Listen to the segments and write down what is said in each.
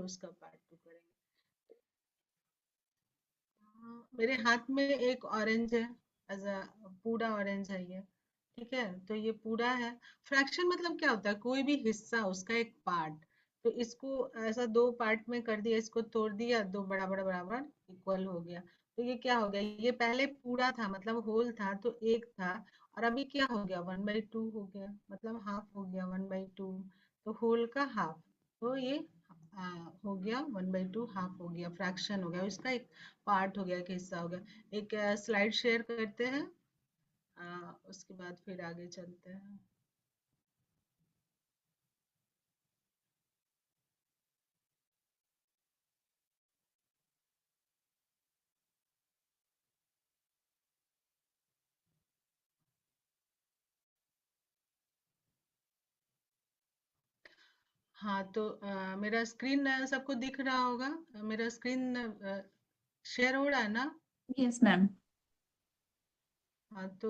उसका part two करेंगे। मेरे हाथ में एक ऑरेंज है, एज अ पूरा ऑरेंज है ये। ठीक है, तो ये पूरा है। फ्रैक्शन मतलब क्या होता है, कोई भी हिस्सा उसका एक पार्ट। तो इसको ऐसा दो पार्ट में कर दिया, इसको तोड़ दिया, दो बराबर बराबर इक्वल हो गया। तो ये क्या हो गया, ये पहले पूरा था मतलब होल था तो एक था, और अभी क्या हो गया 1/2 हो गया, मतलब हाफ हो गया 1/2। तो होल का हाफ, तो ये आ, हो गया 1/2, हाफ हो गया, फ्रैक्शन हो गया, इसका एक पार्ट हो गया, एक हिस्सा हो गया। एक स्लाइड शेयर करते हैं, उसके बाद फिर आगे चलते हैं। हाँ तो मेरा स्क्रीन सबको दिख रहा होगा, मेरा स्क्रीन शेयर हो रहा है ना? Yes ma'am. हाँ तो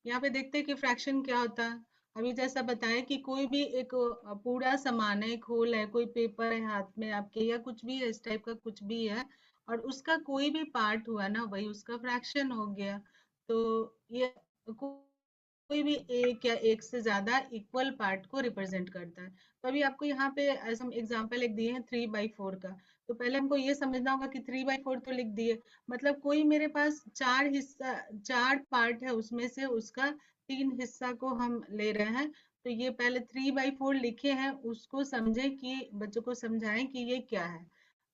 यहाँ पे देखते हैं कि फ्रैक्शन क्या होता है। अभी जैसा बताया कि कोई भी एक पूरा सामान है, एक होल है, कोई पेपर है हाथ में आपके, या कुछ भी है इस टाइप का कुछ भी है, और उसका कोई भी पार्ट हुआ ना, वही उसका फ्रैक्शन हो गया। तो ये कोई भी एक या एक से ज्यादा इक्वल पार्ट को रिप्रेजेंट करता है। तो अभी आपको यहाँ पे ऐसा एग्जांपल एक दिए हैं 3/4 का। तो पहले हमको ये समझना होगा कि 3/4 तो लिख दिए, मतलब कोई मेरे पास चार हिस्सा, चार पार्ट है, उसमें से उसका तीन हिस्सा को हम ले रहे हैं। तो ये पहले 3/4 लिखे हैं, उसको समझे कि बच्चों को समझाएं कि ये क्या है।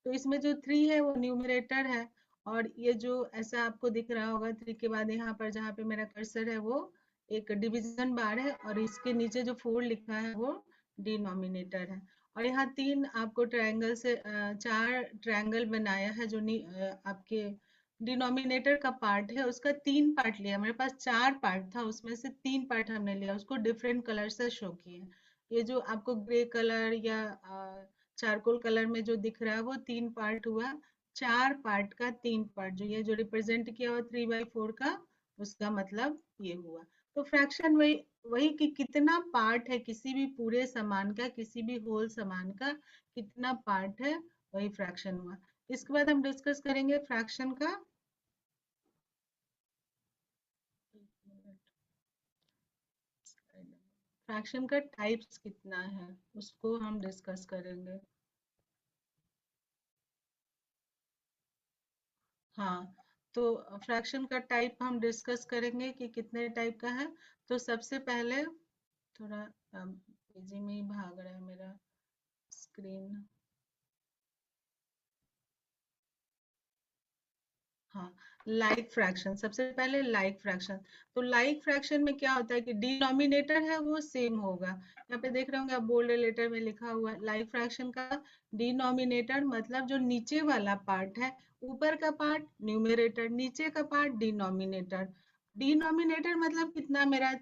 तो इसमें जो 3 है वो न्यूमरेटर है, और ये जो ऐसा आपको दिख रहा होगा 3 के बाद यहाँ पर जहाँ पे मेरा कर्सर है वो एक डिवीजन बार है, और इसके नीचे जो 4 लिखा है वो डिनोमिनेटर है। और यहाँ तीन आपको ट्रायंगल से चार ट्रायंगल बनाया है, जो आपके डिनोमिनेटर का पार्ट है उसका तीन पार्ट लिया। मेरे पास चार पार्ट था, उसमें से तीन पार्ट हमने लिया, उसको डिफरेंट कलर से शो किए। ये जो आपको ग्रे कलर या चारकोल कलर में जो दिख रहा है वो तीन पार्ट हुआ। चार पार्ट का तीन पार्ट, जो ये जो रिप्रेजेंट किया हुआ 3/4 का, उसका मतलब ये हुआ। तो फ्रैक्शन वही वही कि कितना पार्ट है किसी भी पूरे सामान का, किसी भी होल सामान का कितना पार्ट है, वही फ्रैक्शन हुआ। इसके बाद हम डिस्कस करेंगे फ्रैक्शन का, फ्रैक्शन का टाइप्स कितना है उसको हम डिस्कस करेंगे। हाँ, तो फ्रैक्शन का टाइप हम डिस्कस करेंगे कि कितने टाइप का है। तो सबसे पहले थोड़ा तेजी में ही भाग रहा है मेरा स्क्रीन। हाँ, लाइक फ्रैक्शन, सबसे पहले लाइक फ्रैक्शन। तो लाइक फ्रैक्शन में क्या होता है कि डिनोमिनेटर है वो सेम होगा। यहाँ पे देख रहे होंगे आप, बोल्ड लेटर में लिखा हुआ है लाइक फ्रैक्शन का डिनोमिनेटर मतलब जो नीचे वाला पार्ट है, ऊपर का पार्ट न्यूमरेटर, नीचे का पार्ट डिनोमिनेटर। डिनोमिनेटर मतलब कितना मेरा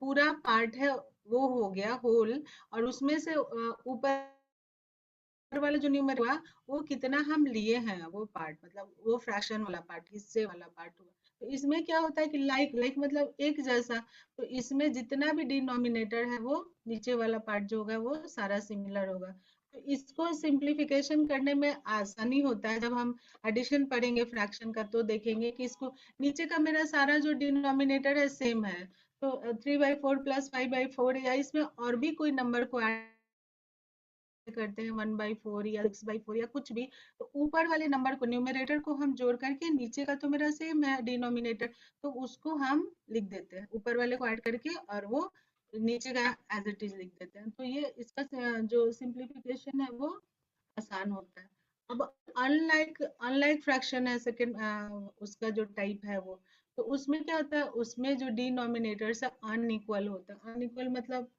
पूरा पार्ट है वो हो गया होल, और उसमें से ऊपर वाला जो न्यूमर हुआ वो कितना हम लिए हैं, वो पार्ट मतलब वो फ्रैक्शन वाला पार्ट, हिस्से वाला पार्ट हुआ। तो इसमें क्या होता है कि लाइक लाइक मतलब एक जैसा। तो इसमें जितना भी डिनोमिनेटर है वो नीचे वाला पार्ट जो होगा वो सारा सिमिलर होगा। तो इसको सिंप्लीफिकेशन करने में आसानी होता है। जब हम एडिशन पढ़ेंगे फ्रैक्शन का तो देखेंगे कि इसको नीचे का मेरा सारा जो डिनोमिनेटर है सेम है, तो 3/4 प्लस 5/4, या इसमें और भी कोई नंबर को ऐड करते हैं 1/4 या 6/4 या कुछ भी, तो ऊपर वाले नंबर को न्यूमरेटर को हम जोड़ करके, नीचे का तो मेरा सेम है डिनोमिनेटर, तो उसको हम लिख देते हैं ऊपर वाले को ऐड करके, और वो नीचे का एज इट इज लिख देते हैं। तो ये इसका जो सिंप्लीफिकेशन है वो आसान होता है। अब अनलाइक अनलाइक फ्रैक्शन है सेकंड, उसका जो टाइप है वो, तो उसमें क्या होता है, उसमें जो डिनोमिनेटर है अनइक्वल होता है। अनइक्वल मतलब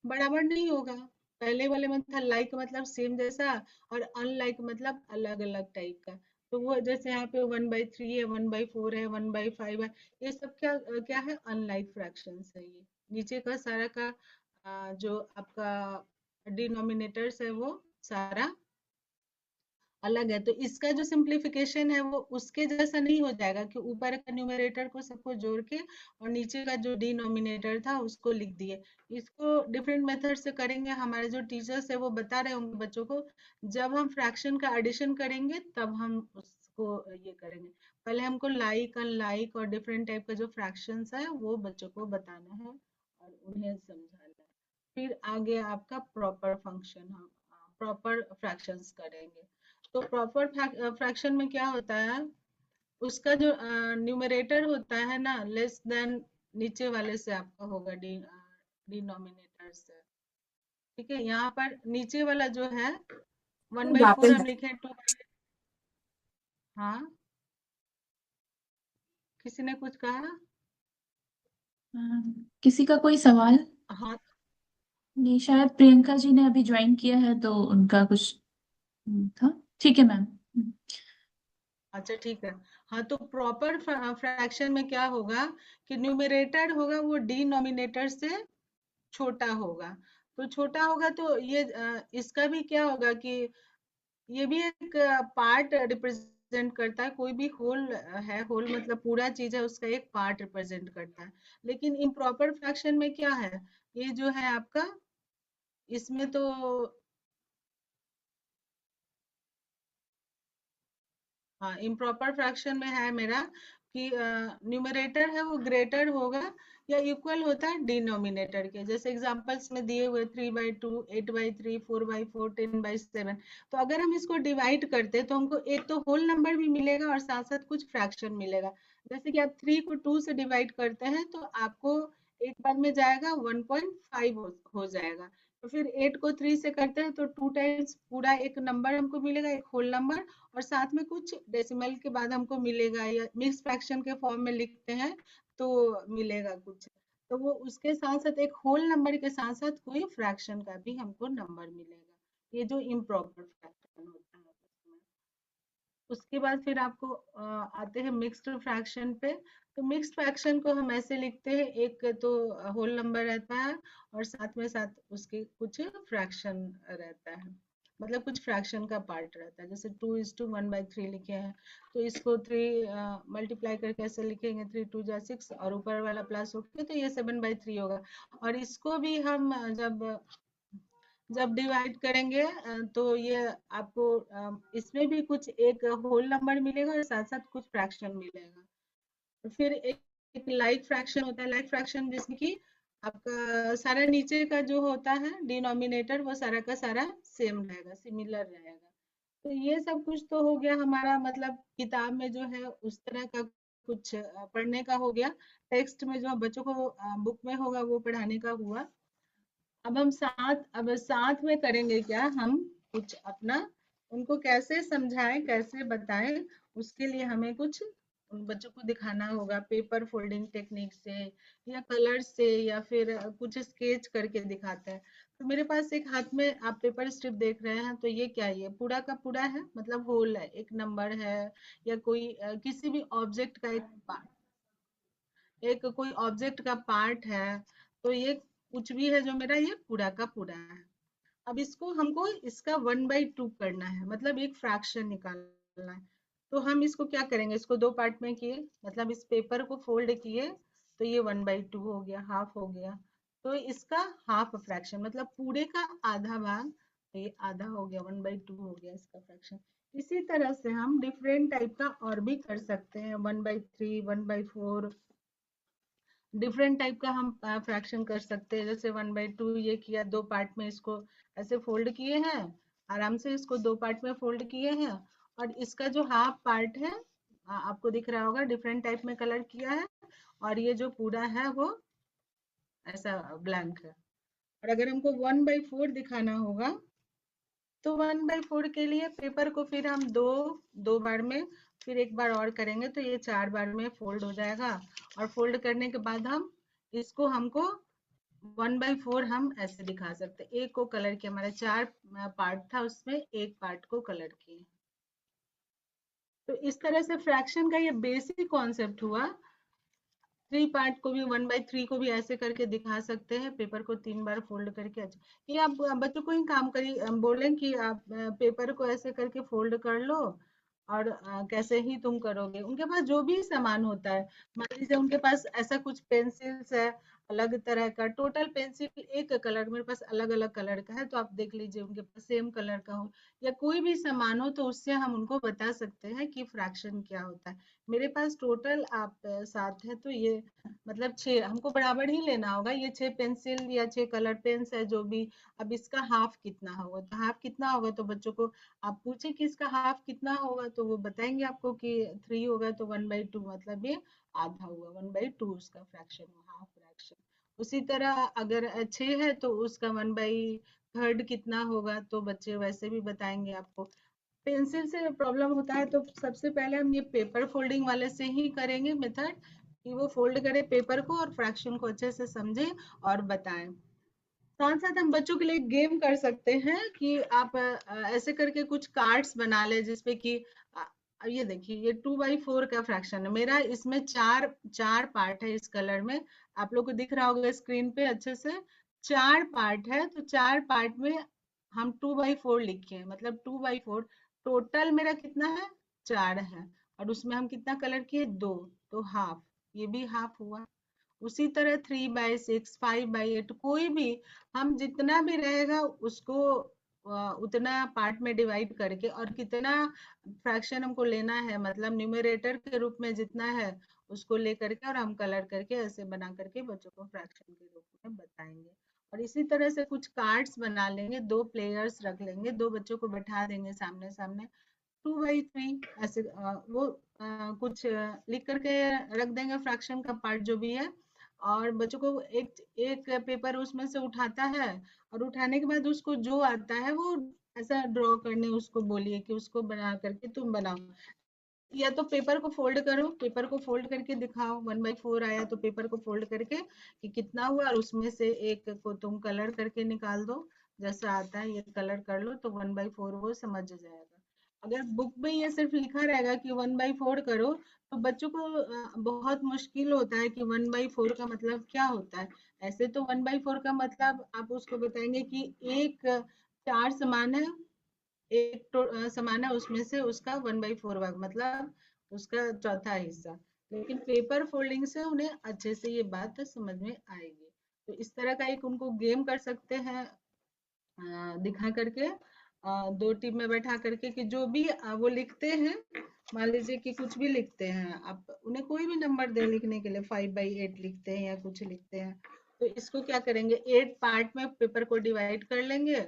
बराबर नहीं होगा। पहले वाले में था लाइक मतलब सेम जैसा, और अनलाइक मतलब अलग अलग टाइप का। तो वो जैसे यहाँ पे 1/3 है, 1/4 है, 1/5 है, ये सब क्या क्या है, अनलाइक फ्रैक्शन है ये। नीचे का सारा का जो आपका डिनोमिनेटर्स है वो सारा अलग है। तो इसका जो सिंप्लीफिकेशन है वो उसके जैसा नहीं हो जाएगा कि ऊपर का न्यूमरेटर को सबको जोड़ के और नीचे का जो डिनोमिनेटर था उसको लिख दिए। इसको डिफरेंट मेथड से करेंगे। हमारे जो टीचर्स है वो बता रहे होंगे बच्चों को, जब हम फ्रैक्शन का एडिशन करेंगे तब हम उसको ये करेंगे। पहले हमको लाइक अनलाइक और डिफरेंट टाइप का जो फ्रैक्शंस है वो बच्चों को बताना है और उन्हें समझाना है। फिर आगे आपका प्रॉपर फंक्शन, हम प्रॉपर फ्रैक्शंस करेंगे। तो प्रॉपर फ्रैक्शन में क्या होता है, उसका जो न्यूमरेटर होता है ना, लेस देन नीचे वाले से आपका होगा डिनोमिनेटर से। ठीक है, यहाँ पर नीचे वाला जो है 1/4 वापस हम लिखे 2। हाँ, किसी ने कुछ कहा? किसी का कोई सवाल? हाँ, नहीं, शायद प्रियंका जी ने अभी ज्वाइन किया है तो उनका कुछ था। ठीक है मैम। अच्छा ठीक है। हाँ, तो प्रॉपर फ्रैक्शन में क्या होगा कि न्यूमरेटर होगा वो डिनोमिनेटर से छोटा होगा। तो छोटा होगा तो ये इसका भी क्या होगा कि ये भी एक पार्ट रिप्रेजेंट करता है। कोई भी होल है, होल मतलब पूरा चीज है, उसका एक पार्ट रिप्रेजेंट करता है। लेकिन इम्प्रॉपर फ्रैक्शन में क्या है, ये जो है आपका, इसमें तो हाँ, इम्प्रॉपर फ्रैक्शन में है मेरा कि न्यूमरेटर है वो ग्रेटर होगा या इक्वल होता है डिनोमिनेटर के। जैसे एग्जांपल्स में दिए हुए 3/2, 8/3, 4/4, 10/7। तो अगर हम इसको डिवाइड करते हैं तो हमको एक तो होल नंबर भी मिलेगा और साथ साथ कुछ फ्रैक्शन मिलेगा। जैसे कि आप 3 को 2 से डिवाइड करते हैं तो आपको एक बार में जाएगा 1.5 हो जाएगा। तो फिर 8 को 3 से करते हैं तो 2 टाइम्स पूरा एक नंबर हमको मिलेगा, एक होल नंबर, और साथ में कुछ डेसिमल के बाद हमको मिलेगा, या मिक्स फ्रैक्शन के फॉर्म में लिखते हैं तो मिलेगा कुछ। तो वो उसके साथ साथ एक होल नंबर के साथ साथ कोई फ्रैक्शन का भी हमको नंबर मिलेगा। ये जो इम्प्रॉपर फ्रैक्शन होता है उसमें। उसके बाद फिर आपको आते हैं मिक्स्ड फ्रैक्शन पे। तो मिक्स्ड फ्रैक्शन को हम ऐसे लिखते हैं, एक तो होल नंबर रहता है और साथ में साथ उसके कुछ फ्रैक्शन रहता है, मतलब कुछ फ्रैक्शन का पार्ट रहता है। जैसे 2:1/3 लिखे हैं तो इसको 3 मल्टीप्लाई करके ऐसे लिखेंगे, 3 2 6 और ऊपर वाला प्लस होके तो ये 7/3 होगा। और इसको भी हम जब जब डिवाइड करेंगे तो ये आपको इसमें भी कुछ एक होल नंबर मिलेगा और साथ साथ कुछ फ्रैक्शन मिलेगा। तो फिर एक लाइक फ्रैक्शन होता है। लाइक फ्रैक्शन जिसमें कि आपका सारा नीचे का जो होता है डिनोमिनेटर वो सारा का सारा सेम रहेगा, सिमिलर रहेगा। तो ये सब कुछ तो हो गया हमारा, मतलब किताब में जो है उस तरह का कुछ पढ़ने का हो गया। टेक्स्ट में जो बच्चों को बुक में होगा वो पढ़ाने का हुआ। अब साथ में करेंगे क्या, हम कुछ अपना उनको कैसे समझाएं, कैसे बताएं, उसके लिए हमें कुछ उन बच्चों को दिखाना होगा पेपर फोल्डिंग टेक्निक से या कलर से या फिर कुछ स्केच करके दिखाते हैं। तो मेरे पास एक हाथ में आप पेपर स्ट्रिप देख रहे हैं, तो ये क्या है, ये पूरा का पूरा है, मतलब होल है, एक नंबर है या कोई किसी भी ऑब्जेक्ट का एक कोई ऑब्जेक्ट का पार्ट है। तो ये कुछ भी है जो मेरा ये पूरा का पूरा है। अब इसको हमको इसका 1/2 करना है, मतलब एक फ्रैक्शन निकालना है। तो हम इसको क्या करेंगे, इसको दो पार्ट में किए, मतलब इस पेपर को फोल्ड किए तो ये 1/2 हो गया, हाफ हो गया। तो इसका हाफ फ्रैक्शन मतलब पूरे का आधा भाग, तो ये आधा हो गया, 1/2 हो गया इसका फ्रैक्शन। इसी तरह से हम डिफरेंट टाइप का और भी कर सकते हैं, 1/3, 1/4, डिफरेंट टाइप का हम फ्रैक्शन कर सकते हैं। जैसे 1/2 ये किया, दो पार्ट में इसको ऐसे फोल्ड किए हैं, आराम से इसको दो पार्ट में फोल्ड किए हैं। और इसका जो हाफ पार्ट है आपको दिख रहा होगा, डिफरेंट टाइप में कलर किया है। और ये जो पूरा है वो ऐसा ब्लैंक है। और अगर हमको 1/4 दिखाना होगा तो 1/4 के लिए पेपर को फिर हम दो दो बार में, फिर एक बार और करेंगे तो ये 4 बार में फोल्ड हो जाएगा। और फोल्ड करने के बाद हम इसको हमको 1/4 हम ऐसे दिखा सकते हैं। एक को कलर किया, हमारा 4 पार्ट था उसमें एक पार्ट को कलर किए। तो इस तरह से फ्रैक्शन का ये बेसिक कॉन्सेप्ट हुआ। 3 पार्ट को भी 1/3 को भी ऐसे करके दिखा सकते हैं, पेपर को 3 बार फोल्ड करके। अच्छा, ये आप बच्चों को ही काम करिए, बोलें कि आप पेपर को ऐसे करके फोल्ड कर लो, और कैसे ही तुम करोगे। उनके पास जो भी सामान होता है, मान लीजिए उनके पास ऐसा कुछ पेंसिल्स है अलग तरह का, टोटल पेंसिल एक कलर, मेरे पास अलग अलग कलर का है, तो आप देख लीजिए उनके पास सेम कलर का हो या कोई भी सामान हो, तो उससे हम उनको बता सकते हैं कि फ्रैक्शन क्या होता है। मेरे पास टोटल आप 7 है, तो ये मतलब 6 हमको बराबर ही लेना होगा। ये 6 पेंसिल या 6 कलर पेन्स है जो भी। अब इसका हाफ कितना होगा, तो हाफ कितना होगा, तो बच्चों को आप पूछे कि इसका हाफ कितना होगा, तो वो बताएंगे आपको कि 3 होगा, तो 1/2 मतलब ये आधा हुआ, 1/2 उसका फ्रैक्शन हुआ, हाफ फ्रैक्शन। उसी तरह अगर 6 है, तो उसका 1/3 कितना होगा, तो बच्चे वैसे भी बताएंगे आपको। पेंसिल से प्रॉब्लम होता है, तो सबसे पहले हम ये पेपर फोल्डिंग वाले से ही करेंगे मेथड, कि वो फोल्ड करे पेपर को और फ्रैक्शन को अच्छे से समझे और बताएं। साथ साथ हम बच्चों के लिए गेम कर सकते हैं कि आप ऐसे करके कुछ कार्ड्स बना ले, जिसपे कि अ, ये देखिए, ये 2/4 का फ्रैक्शन है मेरा। इसमें चार चार पार्ट है, इस कलर में आप लोग को दिख रहा होगा स्क्रीन पे अच्छे से। 4 पार्ट है, तो 4 पार्ट में हम 2/4 लिखे हैं, मतलब 2/4। टोटल मेरा कितना है, 4 है, और उसमें हम कितना कलर किए, 2, तो हाफ, ये भी हाफ हुआ। उसी तरह 3/6, 5/8, कोई भी हम जितना भी रहेगा उसको उतना पार्ट में डिवाइड करके, और कितना फ्रैक्शन हमको लेना है, मतलब न्यूमरेटर के रूप में जितना है उसको लेकर के, और हम कलर करके ऐसे बना करके बच्चों को फ्रैक्शन के रूप में बताएंगे। और इसी तरह से कुछ कार्ड्स बना लेंगे, 2 प्लेयर्स रख लेंगे, 2 बच्चों को बैठा देंगे सामने सामने, 2/3 ऐसे वो कुछ लिख करके रख देंगे फ्रैक्शन का पार्ट जो भी है। और बच्चों को एक एक पेपर उसमें से उठाता है, और उठाने के बाद उसको जो आता है वो ऐसा ड्रॉ करने उसको बोलिए कि उसको बना करके तुम बनाओ। या तो पेपर को फोल्ड करो, पेपर को फोल्ड करके दिखाओ, 1/4 आया तो पेपर को फोल्ड करके कि कितना हुआ, और उसमें से एक को तुम कलर करके निकाल दो, जैसा आता है ये कलर कर लो, तो 1/4 वो समझ जाएगा। अगर बुक में ये सिर्फ लिखा रहेगा कि 1/4 करो, तो बच्चों को बहुत मुश्किल होता है कि 1/4 का मतलब क्या होता है। ऐसे तो 1/4 का मतलब आप उसको बताएंगे कि एक 4 समान है, एक समान है, उसमें से उसका 1/4 भाग, मतलब उसका चौथा हिस्सा। लेकिन पेपर फोल्डिंग से उन्हें अच्छे से ये बात समझ में आएगी। तो इस तरह का एक उनको गेम कर सकते हैं, दिखा करके, 2 टीम में बैठा करके, कि जो भी वो लिखते हैं, मान लीजिए कि कुछ भी लिखते हैं, आप उन्हें कोई भी नंबर दे लिखने के लिए, 5/8 लिखते हैं या कुछ लिखते हैं, तो इसको क्या करेंगे, 8 पार्ट में पेपर को डिवाइड कर लेंगे,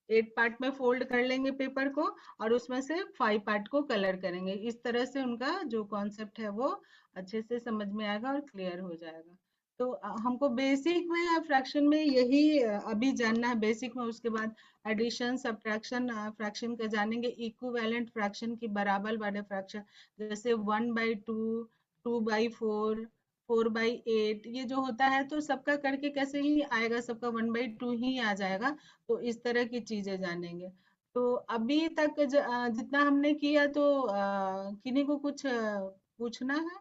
8 पार्ट में फोल्ड कर लेंगे पेपर को, और उसमें से 5 पार्ट को कलर करेंगे। इस तरह से उनका जो कॉन्सेप्ट है वो अच्छे से समझ में आएगा और क्लियर हो जाएगा। तो हमको बेसिक में या फ्रैक्शन में यही अभी जानना है, बेसिक में। उसके बाद एडिशन, सब्ट्रैक्शन, फ्रैक्शन का जानेंगे, इक्विवेलेंट फ्रैक्शन की बराबर वाले फ्रैक्शन, जैसे 1/2, 2/4, 4/8, ये जो होता है, तो सबका करके कैसे ही आएगा, सबका 1/2 ही आ जाएगा। तो इस तरह की चीजें जानेंगे। तो अभी तक जितना हमने किया, तो किन्हीं को कुछ पूछना है?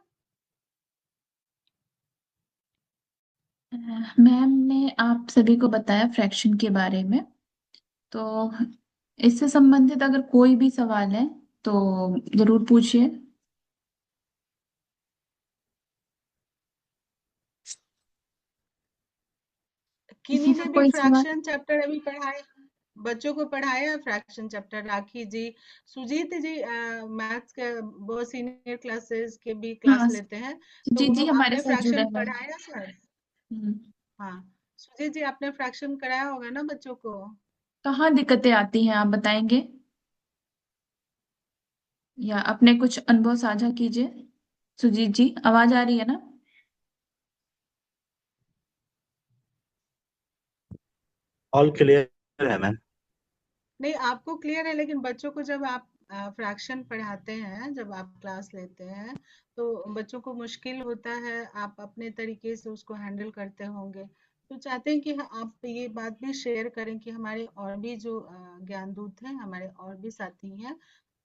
मैम ने आप सभी को बताया फ्रैक्शन के बारे में, तो इससे संबंधित अगर कोई भी सवाल है तो जरूर पूछिए। किसी किन्हीं का ने भी कोई सवाल? फ्रैक्शन चैप्टर अभी पढ़ाया, बच्चों को पढ़ाया फ्रैक्शन चैप्टर? राखी जी, सुजीत जी मैथ्स के बहुत सीनियर क्लासेस के भी क्लास हाँ, लेते हैं, तो जी जी हमारे आपने साथ जुड़े फ्रैक्शन हुए हैं। पढ़ाया सर? हम्म। हाँ, सुजीत जी आपने फ्रैक्शन कराया होगा ना बच्चों को? कहाँ दिक्कतें आती हैं आप बताएंगे, या अपने कुछ अनुभव साझा कीजिए। सुजीत जी, आवाज आ रही है ना? ऑल क्लियर है मैम। नहीं, आपको क्लियर है, लेकिन बच्चों को जब आप फ्रैक्शन पढ़ाते हैं, जब आप क्लास लेते हैं, तो बच्चों को मुश्किल होता है, आप अपने तरीके से उसको हैंडल करते होंगे, तो चाहते हैं कि आप ये बात भी शेयर करें कि हमारे और भी जो ज्ञानदूत हैं, हमारे और भी साथी हैं,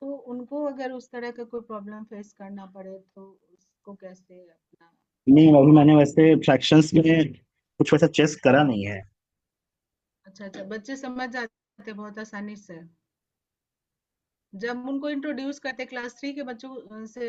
तो उनको अगर उस तरह का कोई प्रॉब्लम फेस करना पड़े, तो इसको कैसे अपना। नहीं, अभी मैंने वैसे फ्रैक्शंस में कुछ वैसा चेस करा नहीं है। अच्छा अच्छा, बच्चे समझ जाते हैं बहुत आसानी से। जब उनको इंट्रोड्यूस करते क्लास 3 के बच्चों से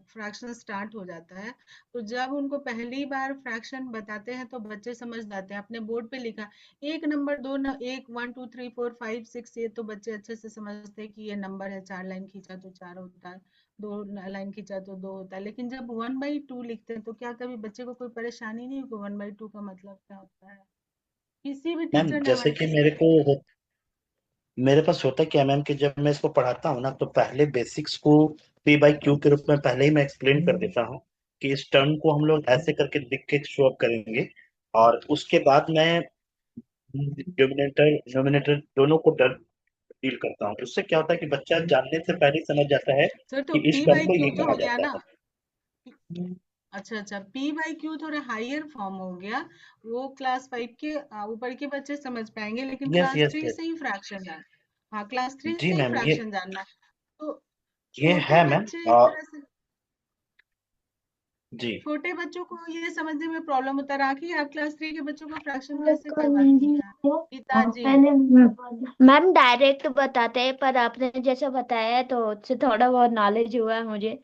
फ्रैक्शन स्टार्ट हो जाता है, तो जब उनको पहली बार फ्रैक्शन बताते हैं तो बच्चे समझ जाते हैं। अपने बोर्ड पे लिखा एक नंबर दो न, एक 1 2 3 4 5 6, ये तो बच्चे अच्छे से समझते हैं कि ये नंबर है, 4 लाइन खींचा तो 4 होता है, 2 लाइन खींचा तो 2 होता है। लेकिन जब 1/2 लिखते हैं तो क्या कभी बच्चे को कोई परेशानी नहीं होगी 1/2 का मतलब क्या होता है? किसी भी मैम टीचर ने जैसे हमारे कि पास आके मेरे पास होता क्या मैम कि जब मैं इसको पढ़ाता हूँ ना, तो पहले बेसिक्स को पी बाई क्यू के रूप में पहले ही मैं एक्सप्लेन कर देता हूँ कि इस टर्म को हम लोग ऐसे करके लिख के शो अप करेंगे। और उसके बाद मैं डिनोमिनेटर नोमिनेटर दोनों को डील करता हूँ। उससे क्या होता है कि बच्चा जानने से पहले ही समझ जाता है सर, तो कि इस पी टर्म बाई को क्यू ये तो कहा हो गया जाता ना। है। अच्छा अच्छा, पी बाई क्यू थोड़ा हायर फॉर्म हो गया। वो क्लास 5 के ऊपर के बच्चे समझ पाएंगे, लेकिन यस क्लास यस 3 यस। से ही फ्रैक्शन है। हाँ, क्लास 3 जी से ही मैम, फ्रैक्शन जानना है। तो ये छोटे है मैम। बच्चे एक तरह से, जी। छोटे बच्चों को ये समझने में प्रॉब्लम होता है। राखी, आप क्लास 3 के बच्चों को फ्रैक्शन कैसे करवाती हैं? पिताजी। मैम डायरेक्ट बताते हैं, पर आपने जैसे बताया है तो उससे थोड़ा बहुत नॉलेज हुआ है मुझे।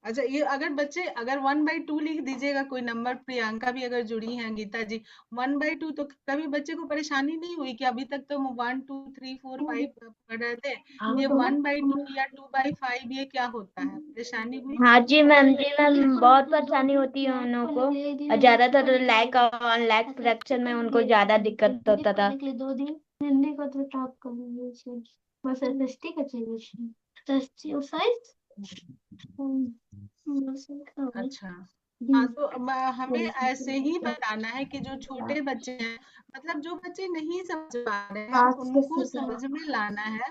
अच्छा, ये अगर बच्चे अगर 1/2 लिख दीजिएगा कोई नंबर, प्रियंका भी अगर जुड़ी हैं, गीता जी 1/2, तो कभी बच्चे को परेशानी नहीं हुई कि अभी तक तो 1 2 3 4 5 पढ़ रहे थे, ये 1/2 या 2/5 ये क्या होता है? परेशानी हुई हाँ कभी? जी मैम, जी मैम, बहुत परेशानी होती है उन लोगों को, और ज्यादातर लैक और लैक फ्रैक्शन में उनको ज्यादा दिक्कत होता था। 2 दिन हिंदी को तो टॉप कर लीजिए, बस एसएसटी का चाहिए, एसएसटी साइज। अच्छा, हाँ, तो हमें ऐसे ही बताना है कि जो छोटे बच्चे हैं, मतलब जो बच्चे नहीं समझ पा रहे हैं, उनको समझ में लाना है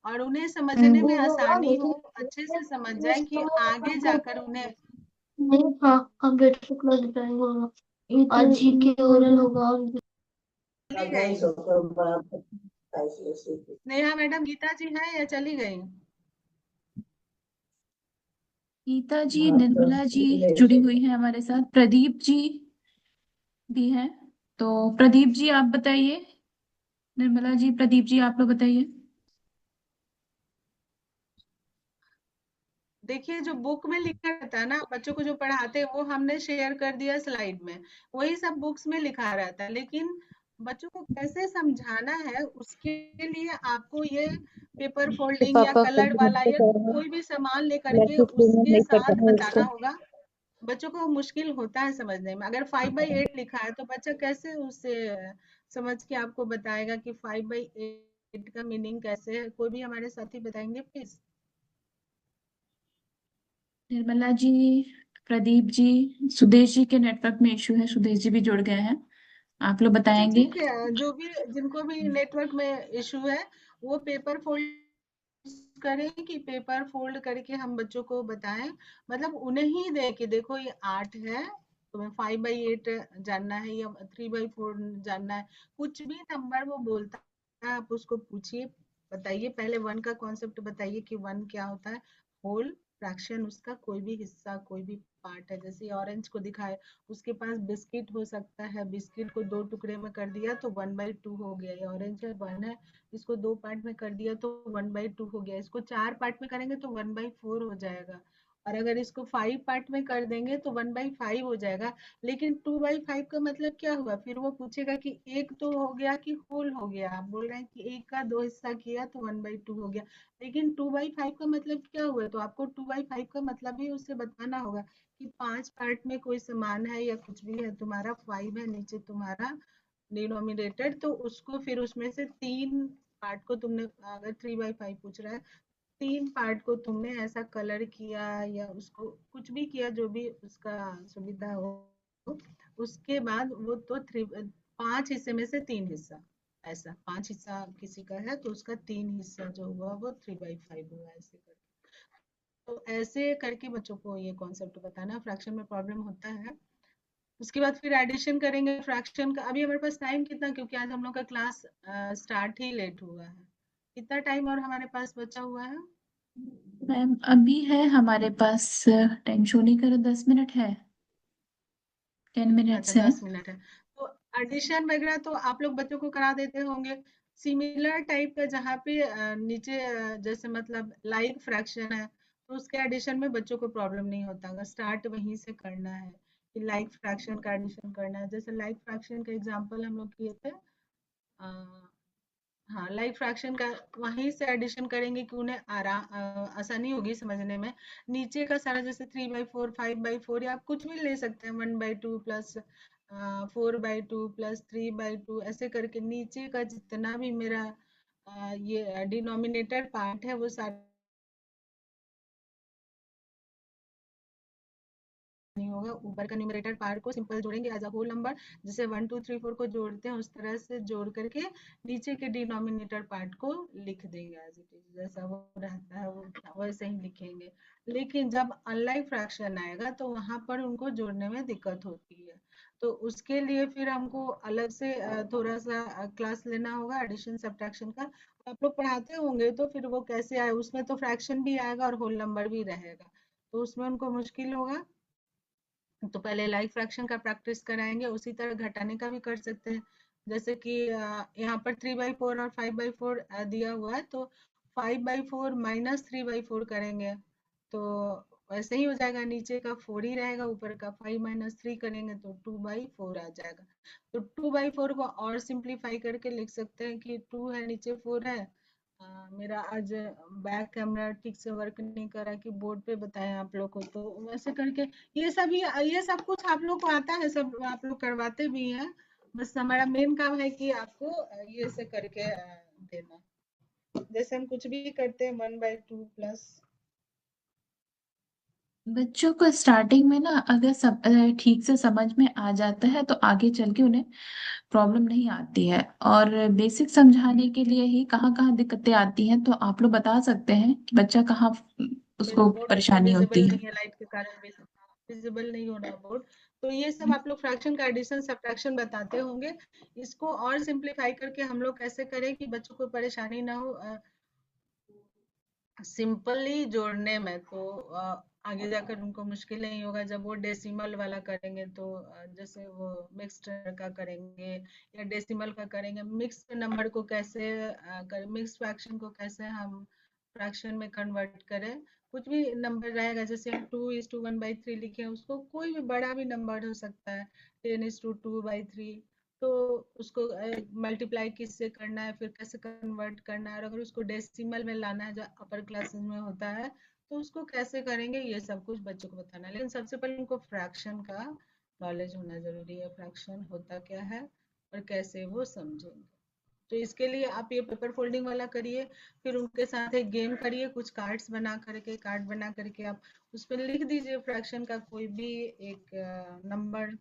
और उन्हें समझने में आसानी हो, अच्छे से समझ जाए कि आगे जाकर उन्हें। नहीं, हाँ, हम गेट से क्लोज जाएंगे और जीके ओरल होगा। चली गई नेहा मैडम, गीता जी है या चली गई? गीता जी, निर्मला जी जुड़ी हुई है हमारे साथ, प्रदीप जी भी हैं। तो प्रदीप जी आप बताइए। निर्मला जी, प्रदीप जी आप लोग बताइए। देखिए, जो बुक में लिखा रहता है ना, बच्चों को जो पढ़ाते हैं वो हमने शेयर कर दिया स्लाइड में, वही सब बुक्स में लिखा रहता है। लेकिन बच्चों को कैसे समझाना है, उसके लिए आपको ये पेपर फोल्डिंग या कलर्ड वाला या कोई भी सामान लेकर के उसके साथ बताना होगा। बच्चों को मुश्किल होता है समझने में। अगर 5/8 लिखा है तो बच्चा कैसे उससे समझ के आपको बताएगा कि 5/8 का मीनिंग कैसे है? कोई भी हमारे साथी बताएंगे प्लीज? निर्मला जी, प्रदीप जी, सुदेश जी के नेटवर्क में इशू है, सुदेश जी भी जुड़ गए हैं, आप लोग अच्छा बताएंगे। ठीक है, जो भी जिनको भी नेटवर्क में इशू है वो पेपर फोल्ड करें कि पेपर फोल्ड करके हम बच्चों को बताएं। मतलब उन्हें ही दे कि देखो ये 8 है, तुम्हें 5/8 जानना है या 3/4 जानना है, कुछ भी नंबर वो बोलता है आप उसको पूछिए, बताइए। पहले 1 का कॉन्सेप्ट बताइए कि 1 क्या होता है। होल फ्रैक्शन, उसका कोई भी हिस्सा, कोई भी पार्ट है। जैसे ऑरेंज को दिखाए, उसके पास बिस्किट हो सकता है, बिस्किट को 2 टुकड़े में कर दिया तो 1/2 हो गया। ये ऑरेंज है, 1 है, इसको 2 पार्ट में कर दिया तो 1/2 हो गया। इसको 4 पार्ट में करेंगे तो 1/4 हो जाएगा। और अगर इसको 5 पार्ट में कर देंगे तो 1/5 हो जाएगा। लेकिन 2/5 का मतलब क्या हुआ? फिर वो पूछेगा कि एक तो हो गया कि होल हो गया। आप बोल रहे हैं कि एक का 2 हिस्सा किया तो 1/2 हो गया, लेकिन 2/5 का मतलब क्या हुआ? तो आपको 2/5 का मतलब ही उससे बताना होगा कि 5 पार्ट में कोई सामान है या कुछ भी है, तुम्हारा 5 है, नीचे तुम्हारा डिनोमिनेटर, तो उसको फिर उसमें से 3 पार्ट को तुमने, अगर 3/5 पूछ रहा है, 3 पार्ट को तुमने ऐसा कलर किया या उसको कुछ भी किया, जो भी उसका सुविधा हो। उसके बाद वो तो 5 हिस्से में से 3 हिस्सा, ऐसा 5 हिस्सा किसी का है तो उसका 3 हिस्सा जो हुआ वो 3/5 हुआ, ऐसे करके। तो ऐसे करके बच्चों को ये कॉन्सेप्ट बताना। फ्रैक्शन में प्रॉब्लम होता है। उसके बाद फिर एडिशन करेंगे फ्रैक्शन का। अभी हमारे पास टाइम कितना, क्योंकि आज हम लोग का क्लास स्टार्ट ही लेट हुआ है। कितना टाइम और हमारे पास बचा हुआ है? मैम अभी है हमारे पास, टाइम शो नहीं कर रहा, 10 मिनट है, 10 मिनट्स अच्छा है। 10 मिनट है। तो एडिशन वगैरह तो आप लोग बच्चों को करा देते होंगे सिमिलर टाइप का, जहाँ पे नीचे जैसे मतलब लाइक फ्रैक्शन है तो उसके एडिशन में बच्चों को प्रॉब्लम नहीं होता होगा, स्टार्ट वहीं से करना है कि लाइक फ्रैक्शन का एडिशन करना है। जैसे लाइक फ्रैक्शन का एग्जांपल हम लोग किए थे, हाँ लाइक फ्रैक्शन का वहीं से एडिशन करेंगे कि उन्हें आसानी होगी समझने में। नीचे का सारा जैसे 3/4 5/4 या आप कुछ भी ले सकते हैं, 1/2 प्लस 4/2 प्लस 3/2 ऐसे करके नीचे का जितना भी मेरा ये डिनोमिनेटर पार्ट है वो सारा नहीं होगा। ऊपर का न्यूमरेटर पार्ट को सिंपल जोड़ेंगे एज अ होल नंबर, जैसे 1 2 3 4 को जोड़ते हैं उस तरह से जोड़ करके नीचे के डिनोमिनेटर पार्ट को लिख देंगे एज इट इज, जैसा वो रहता है वो वैसे ही लिखेंगे। लेकिन जब अनलाइक फ्रैक्शन आएगा तो वहां पर उनको जोड़ने में दिक्कत होती है, तो उसके लिए फिर हमको अलग से थोड़ा सा क्लास लेना होगा एडिशन सब्ट्रैक्शन का। आप लोग पढ़ाते होंगे तो फिर वो कैसे आए, उसमें तो फ्रैक्शन भी आएगा और होल नंबर भी रहेगा, तो उसमें उनको मुश्किल होगा। तो पहले लाइक फ्रैक्शन का प्रैक्टिस कराएंगे, उसी तरह घटाने का भी कर सकते हैं। जैसे कि यहाँ पर 3/4 और 5/4 दिया हुआ है, तो 5/4 माइनस 3/4 करेंगे तो वैसे ही हो जाएगा, नीचे का 4 ही रहेगा, ऊपर का 5 माइनस 3 करेंगे तो 2/4 आ जाएगा। तो 2/4 को और सिंप्लीफाई करके लिख सकते हैं कि 2 है नीचे 4 है। मेरा आज बैक कैमरा ठीक से वर्क नहीं कर रहा कि बोर्ड पे बताएं आप लोग को, तो वैसे करके ये सब कुछ आप लोग को आता है, सब आप लोग करवाते भी हैं। बस हमारा मेन काम है कि आपको ये से करके देना, जैसे हम कुछ भी करते हैं 1/2 प्लस। बच्चों को स्टार्टिंग में ना अगर सब ठीक से समझ में आ जाता है तो आगे चल के उन्हें प्रॉब्लम नहीं आती है। और बेसिक समझाने के लिए ही कहाँ कहाँ दिक्कतें आती हैं, तो आप लोग बता सकते हैं कि बच्चा कहाँ मेरा उसको बोर्ड परेशानी विजिबल होती है। नहीं है लाइट के कारण, विजिबल नहीं हो रहा बोर्ड। तो ये सब आप लोग फ्रैक्शन का एडिशन सब्ट्रैक्शन बताते होंगे। इसको और सिंप्लीफाई करके हम लोग कैसे करें कि बच्चों को परेशानी ना हो सिंपली जोड़ने में, तो आगे जाकर उनको मुश्किल नहीं होगा। जब वो डेसिमल वाला करेंगे तो जैसे वो मिक्स्ड का करेंगे या डेसिमल का करेंगे, मिक्स नंबर को कैसे करें, मिक्स फ्रैक्शन को कैसे हम फ्रैक्शन में कन्वर्ट करें। कुछ भी नंबर रहेगा, जैसे हम 2:1/3 लिखे, उसको कोई भी बड़ा भी नंबर हो सकता है, 10:2/3, तो उसको मल्टीप्लाई किससे करना है, फिर कैसे कन्वर्ट करना है, और अगर उसको डेसिमल में लाना है जो अपर क्लासेस में होता है तो उसको कैसे करेंगे, ये सब कुछ बच्चों को बताना है। लेकिन सबसे पहले उनको फ्रैक्शन का नॉलेज होना जरूरी है, फ्रैक्शन होता क्या है और कैसे वो समझेंगे। तो इसके लिए आप ये पेपर फोल्डिंग वाला करिए, फिर उनके साथ एक गेम करिए, कुछ कार्ड बना करके आप उस पर लिख दीजिए फ्रैक्शन का कोई भी एक नंबर,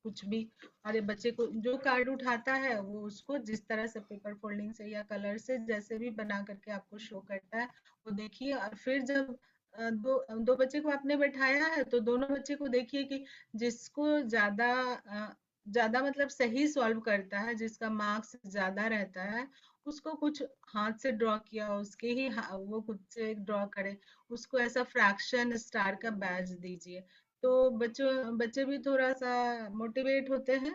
कुछ भी। और ये बच्चे को जो कार्ड उठाता है वो उसको जिस तरह से पेपर फोल्डिंग से या कलर से जैसे भी बना करके आपको शो करता है वो देखिए। और फिर जब दो दो बच्चे को आपने बैठाया है तो दोनों बच्चे को देखिए कि जिसको ज्यादा मतलब सही सॉल्व करता है, जिसका मार्क्स ज्यादा रहता है, उसको कुछ हाथ से ड्रॉ किया उसके ही वो खुद से ड्रॉ करे, उसको ऐसा फ्रैक्शन स्टार का बैज दीजिए। तो बच्चों बच्चे भी थोड़ा सा मोटिवेट होते हैं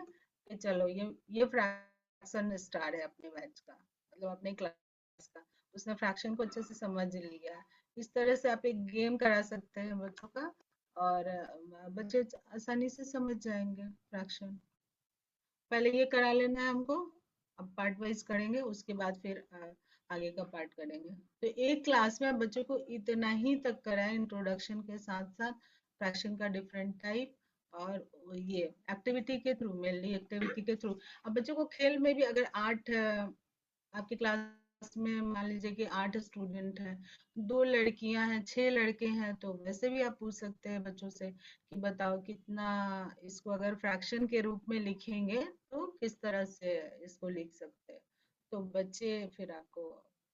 कि चलो ये फ्रैक्शन स्टार है अपने बैच का, मतलब अपने क्लास का, उसने फ्रैक्शन को अच्छे से समझ लिया है। इस तरह से आप एक गेम करा सकते हैं बच्चों का, और बच्चे आसानी से समझ जाएंगे फ्रैक्शन। पहले ये करा लेना है हमको, अब पार्ट वाइज करेंगे, उसके बाद फिर आगे का पार्ट करेंगे। तो एक क्लास में आप बच्चों को इतना ही तक कराएं इंट्रोडक्शन के साथ साथ फ्रैक्शन का डिफरेंट टाइप, और ये एक्टिविटी के थ्रू, मेनली एक्टिविटी के थ्रू। अब बच्चों को खेल में भी अगर 8 आपकी क्लास में मान लीजिए कि 8 स्टूडेंट हैं, 2 लड़कियां हैं 6 लड़के हैं, तो वैसे भी आप पूछ सकते हैं बच्चों से कि बताओ कितना, इसको अगर फ्रैक्शन के रूप में लिखेंगे तो किस तरह से इसको लिख सकते हैं। तो बच्चे फिर आपको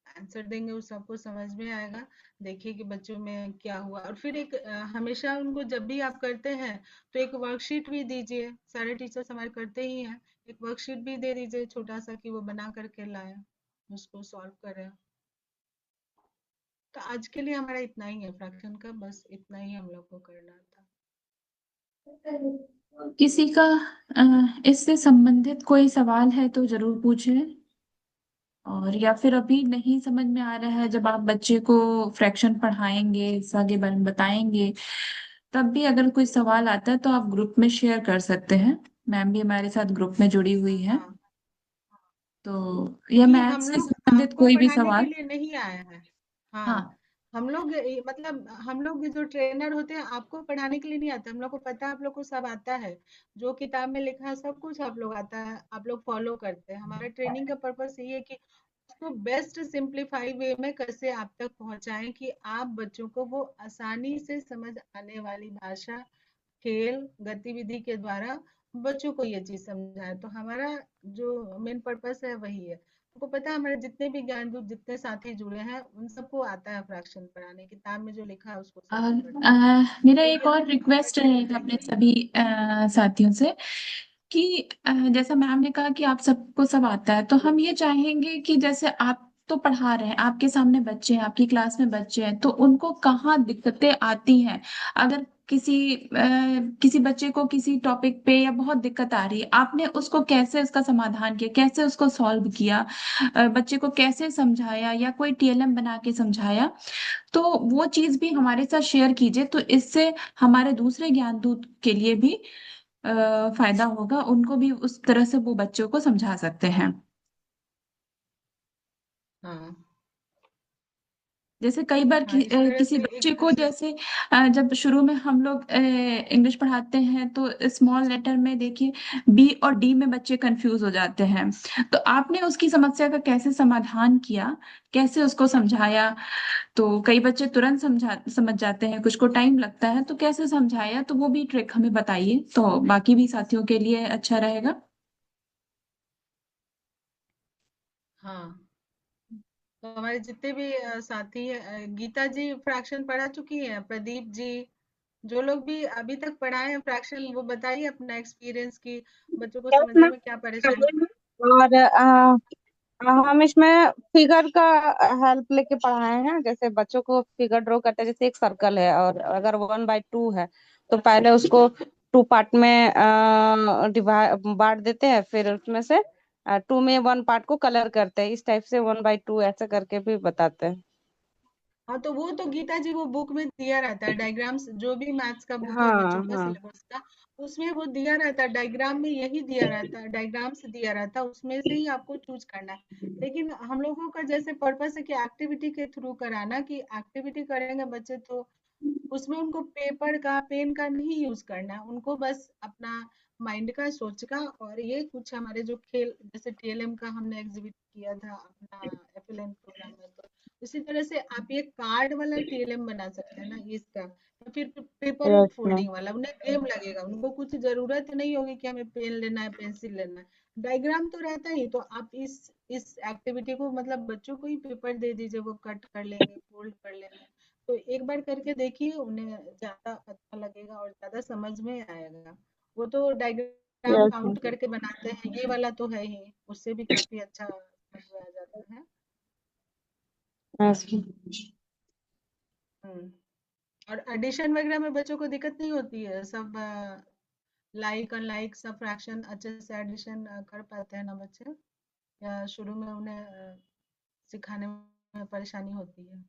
आंसर देंगे, उस सबको समझ में आएगा। देखिए कि बच्चों में क्या हुआ। और फिर एक हमेशा उनको जब भी आप करते हैं तो एक वर्कशीट भी दीजिए, सारे टीचर्स हमारे करते ही हैं, एक वर्कशीट भी दे दीजिए छोटा सा कि वो बना करके लाए, उसको सॉल्व करें। तो आज के लिए हमारा इतना ही है फ्रैक्शन का, बस इतना ही हम लोग को करना था। किसी का इससे संबंधित कोई सवाल है तो जरूर पूछें, और या फिर अभी नहीं समझ में आ रहा है, जब आप बच्चे को फ्रैक्शन पढ़ाएंगे, इस आगे बारे में बताएंगे, तब भी अगर कोई सवाल आता है तो आप ग्रुप में शेयर कर सकते हैं। मैम भी हमारे साथ ग्रुप में जुड़ी हुई है, हाँ, तो यह नहीं मैथ हम से लोग संबंधित आपको कोई भी पढ़ाने के सवाल। लिए नहीं आया है। हाँ, हाँ हम लोग मतलब हम लोग जो ट्रेनर होते हैं आपको पढ़ाने के लिए नहीं आते, हम लोग को पता है, आप लोग को सब आता है, जो किताब में लिखा है सब कुछ आप लोग आता है, आप लोग फॉलो करते हैं। हमारा ट्रेनिंग का पर्पस ये है कि उसको बेस्ट सिंप्लीफाई वे में कैसे आप तक पहुंचाएं कि आप बच्चों को वो आसानी से समझ आने वाली भाषा, खेल, गतिविधि के द्वारा बच्चों को ये चीज समझाए। तो हमारा जो मेन पर्पस है वही है। आपको पता है हमारे जितने भी ज्ञानदूत, जितने साथी जुड़े हैं, उन सबको आता है फ्रैक्शन पढ़ाने, किताब में जो लिखा है उसको सब और लोग पढ़ते हैं। मेरा तो एक ये और रिक्वेस्ट बच्चे रहेगा अपने बताएंगे। सभी साथियों से कि जैसा मैम ने कहा कि आप सबको सब आता है, तो हम ये चाहेंगे कि जैसे आप तो पढ़ा रहे हैं, आपके सामने बच्चे हैं, आपकी क्लास में बच्चे हैं, तो उनको कहाँ दिक्कतें आती हैं। अगर किसी बच्चे को किसी टॉपिक पे या बहुत दिक्कत आ रही है, आपने उसको कैसे उसका समाधान किया, कैसे उसको सॉल्व किया, बच्चे को कैसे समझाया या कोई टीएलएम बना के समझाया, तो वो चीज भी हमारे साथ शेयर कीजिए। तो इससे हमारे दूसरे ज्ञान दूत के लिए भी फायदा होगा, उनको भी उस तरह से वो बच्चों को समझा सकते हैं। हाँ जैसे कई बार हाँ, इस तरह किसी से बच्चे एक को, जैसे जब शुरू में हम लोग इंग्लिश पढ़ाते हैं तो स्मॉल लेटर में देखिए बी और डी में बच्चे कंफ्यूज हो जाते हैं। तो आपने उसकी समस्या का कैसे समाधान किया, कैसे उसको समझाया, तो कई बच्चे तुरंत समझ जाते हैं, कुछ को टाइम लगता है, तो कैसे समझाया, तो वो भी ट्रिक हमें बताइए, तो बाकी भी साथियों के लिए अच्छा रहेगा। हाँ, तो हमारे जितने भी साथी हैं, गीता जी फ्रैक्शन पढ़ा चुकी हैं, प्रदीप जी, जो लोग भी अभी तक पढ़ाए हैं फ्रैक्शन, वो बताइए अपना एक्सपीरियंस की बच्चों को यस समझने मैम। में क्या परेशानी। और हम इसमें फिगर का हेल्प लेके पढ़ाए हैं। जैसे बच्चों को फिगर ड्रॉ करते हैं, जैसे एक सर्कल है और अगर 1/2 है तो पहले उसको 2 पार्ट में डिवाइड बांट देते हैं, फिर उसमें से 2 में 1 पार्ट को कलर करते हैं, इस टाइप से 1/2 ऐसे करके भी बताते हैं। हाँ, तो वो तो गीता जी वो बुक में दिया रहता है डायग्राम्स, जो भी मैथ्स का बुक है हाँ बच्चों का हाँ। सिलेबस का, उसमें वो दिया रहता है, डायग्राम में यही दिया रहता है, डायग्राम्स दिया रहता है, उसमें से ही आपको चूज करना है। लेकिन हम लोगों का जैसे पर्पस है कि एक्टिविटी के थ्रू कराना, कि एक्टिविटी करेंगे बच्चे तो उसमें उनको पेपर का, पेन का नहीं यूज करना है, उनको बस अपना माइंड का, सोच का, और ये कुछ हमारे जो खेल, जैसे टीएलएम का हमने एग्जिबिट किया था अपना एफएलएन प्रोग्राम में, तो उसी तरह से आप ये कार्ड वाला टीएलएम बना सकते हैं ना इसका, या फिर पेपर यस मैम। फोल्डिंग वाला, उन्हें गेम लगेगा, उनको कुछ जरूरत नहीं होगी कि हमें पेन लेना है, पेंसिल लेना है, डायग्राम तो रहता ही। तो आप इस एक्टिविटी को मतलब बच्चों को ही पेपर दे दीजिए, वो कट कर लेंगे, फोल्ड कर लेंगे, तो एक बार करके देखिए, उन्हें ज्यादा अच्छा लगेगा और ज्यादा समझ में आएगा। वो तो डायग्राम यस मैम। काउंट करके बनाते हैं, ये वाला तो है ही, उससे भी काफी अच्छा समझ में आ जाता है। Yes ma'am. हम्म। और एडिशन वगैरह में बच्चों को दिक्कत नहीं होती है, सब लाइक अनलाइक सब फ्रैक्शन अच्छे से एडिशन कर पाते हैं ना बच्चे, या शुरू में उन्हें सिखाने में परेशानी होती है।